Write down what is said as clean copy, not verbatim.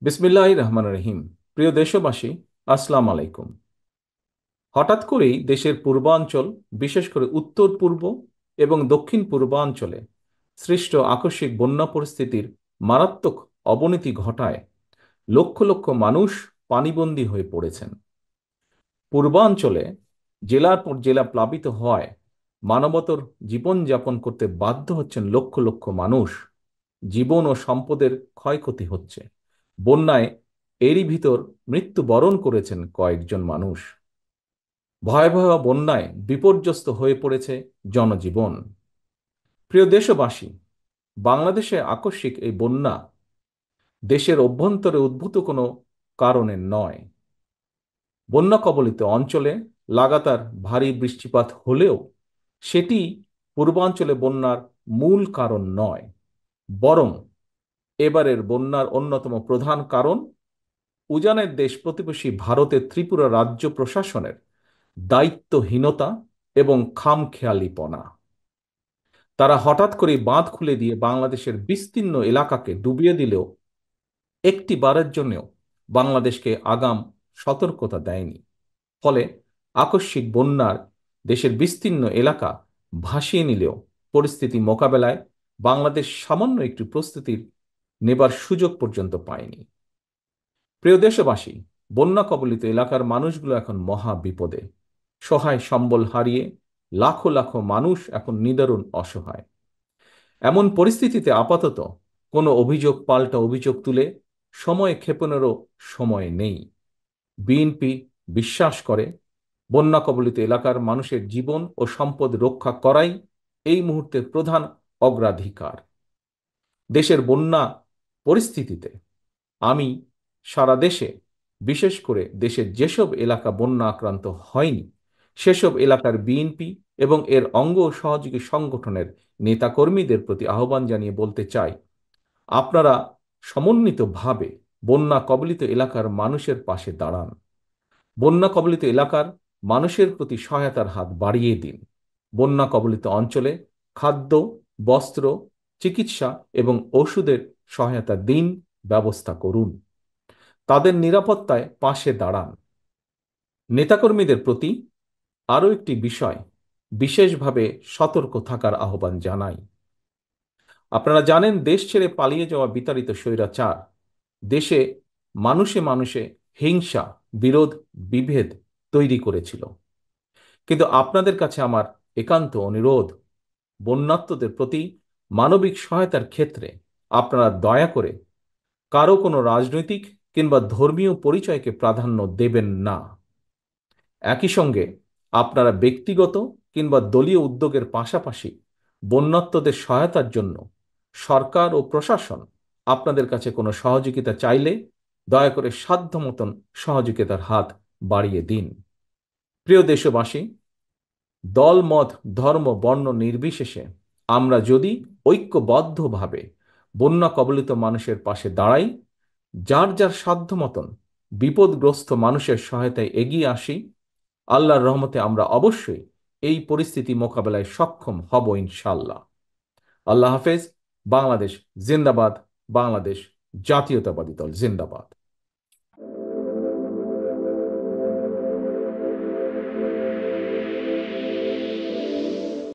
বিসমিল্লাহির রহমানির রহিম। প্রিয় দেশবাসী, আসসালামু আলাইকুম। হঠাৎ করেই দেশের পূর্বাঞ্চল, বিশেষ করে উত্তর পূর্ব এবং দক্ষিণ পূর্বাঞ্চলে সৃষ্ট আকস্মিক বন্যা পরিস্থিতির মারাত্মক অবনতি ঘটায় লক্ষ লক্ষ মানুষ পানিবন্দী হয়ে পড়েছেন। পূর্বাঞ্চলে জেলার পর জেলা প্লাবিত হওয়ায় মানবতর জীবনযাপন করতে বাধ্য হচ্ছেন লক্ষ লক্ষ মানুষ। জীবন ও সম্পদের ক্ষয়ক্ষতি হচ্ছে। বন্যায় এরই ভিতর মৃত্যুবরণ করেছেন কয়েকজন মানুষ। ভয়াবহ বন্যায় বিপর্যস্ত হয়ে পড়েছে জনজীবন। প্রিয় দেশবাসী, বাংলাদেশে আকস্মিক এই বন্যা দেশের অভ্যন্তরে উদ্ভূত কোনো কারণে নয়। বন্যা কবলিত অঞ্চলে লাগাতার ভারী বৃষ্টিপাত হলেও সেটি পূর্বাঞ্চলে বন্যার মূল কারণ নয়। বরং এবারের বন্যার অন্যতম প্রধান কারণ উজানের দেশ প্রতিবেশী ভারতের ত্রিপুরা রাজ্য প্রশাসনের দায়িত্বহীনতা এবং খামখেয়ালিপনা। তারা হঠাৎ করে বাঁধ খুলে দিয়ে বাংলাদেশের বিস্তীর্ণ এলাকাকে ডুবিয়ে দিলেও একটি বারের জন্যও বাংলাদেশকে আগাম সতর্কতা দেয়নি। ফলে আকস্মিক বন্যার দেশের বিস্তীর্ণ এলাকা ভাসিয়ে নিলেও পরিস্থিতি মোকাবেলায় বাংলাদেশ সামান্য একটু প্রস্তুতির নেবার সুযোগ পর্যন্ত পায়নি। প্রিয় দেশবাসী, বন্যা কবলিত এলাকার মানুষগুলো এখন মহা বিপদে। সহায় সম্বল হারিয়ে লাখো লাখো মানুষ এখন নিদারুণ অসহায়। এমন পরিস্থিতিতে আপাতত কোনো অভিযোগ পাল্টা অভিযোগ তুলে সময় ক্ষেপণেরও সময় নেই। বিএনপি বিশ্বাস করে বন্যা কবলিত এলাকার মানুষের জীবন ও সম্পদ রক্ষা করাই এই মুহূর্তের প্রধান অগ্রাধিকার। দেশের বন্যা পরিস্থিতিতে আমি সারা দেশে, বিশেষ করে দেশের যেসব এলাকা বন্যা আক্রান্ত হয়নি সেসব এলাকার বিএনপি এবং এর অঙ্গ ও সহযোগী সংগঠনের নেতাকর্মীদের প্রতি আহ্বান জানিয়ে বলতে চাই, আপনারা সমন্বিতভাবে বন্যা কবলিত এলাকার মানুষের পাশে দাঁড়ান। বন্যা কবলিত এলাকার মানুষের প্রতি সহায়তার হাত বাড়িয়ে দিন। বন্যা কবলিত অঞ্চলে খাদ্য, বস্ত্র, চিকিৎসা এবং ওষুধের সহায়তা দিন, ব্যবস্থা করুন। তাদের নিরাপত্তায় পাশে দাঁড়ান। নেতাকর্মীদের প্রতি আরও একটি বিষয় বিশেষভাবে সতর্ক থাকার আহ্বান জানাই। আপনারা জানেন, দেশ ছেড়ে পালিয়ে যাওয়া বিতাড়িত স্বৈরাচার দেশে মানুষে মানুষে হিংসা, বিরোধ, বিভেদ তৈরি করেছিল। কিন্তু আপনাদের কাছে আমার একান্ত অনুরোধ, বন্যার্তদের প্রতি মানবিক সহায়তার ক্ষেত্রে আপনারা দয়া করে কারো কোনো রাজনৈতিক কিংবা ধর্মীয় পরিচয়কে প্রাধান্য দেবেন না। একই সঙ্গে আপনারা ব্যক্তিগত কিংবা দলীয় উদ্যোগের পাশাপাশি বন্যার্তদের সহায়তার জন্য সরকার ও প্রশাসন আপনাদের কাছে কোনো সহযোগিতা চাইলে দয়া করে সাধ্য মতন সহযোগিতার হাত বাড়িয়ে দিন। প্রিয় দেশবাসী, দল, মত, ধর্ম, বর্ণ নির্বিশেষে আমরা যদি ঐক্যবদ্ধভাবে বন্যা কবলিত মানুষের পাশে দাঁড়াই, যার যার সাধ্য মতন বিপদগ্রস্ত মানুষের সহায়তায় এগিয়ে আসি, আল্লাহর রহমতে আমরা অবশ্যই এই পরিস্থিতি মোকাবেলায় সক্ষম হব ইনশাল্লাহ। আল্লাহ হাফেজ। বাংলাদেশ জিন্দাবাদ। বাংলাদেশ জাতীয়তাবাদী দল জিন্দাবাদ।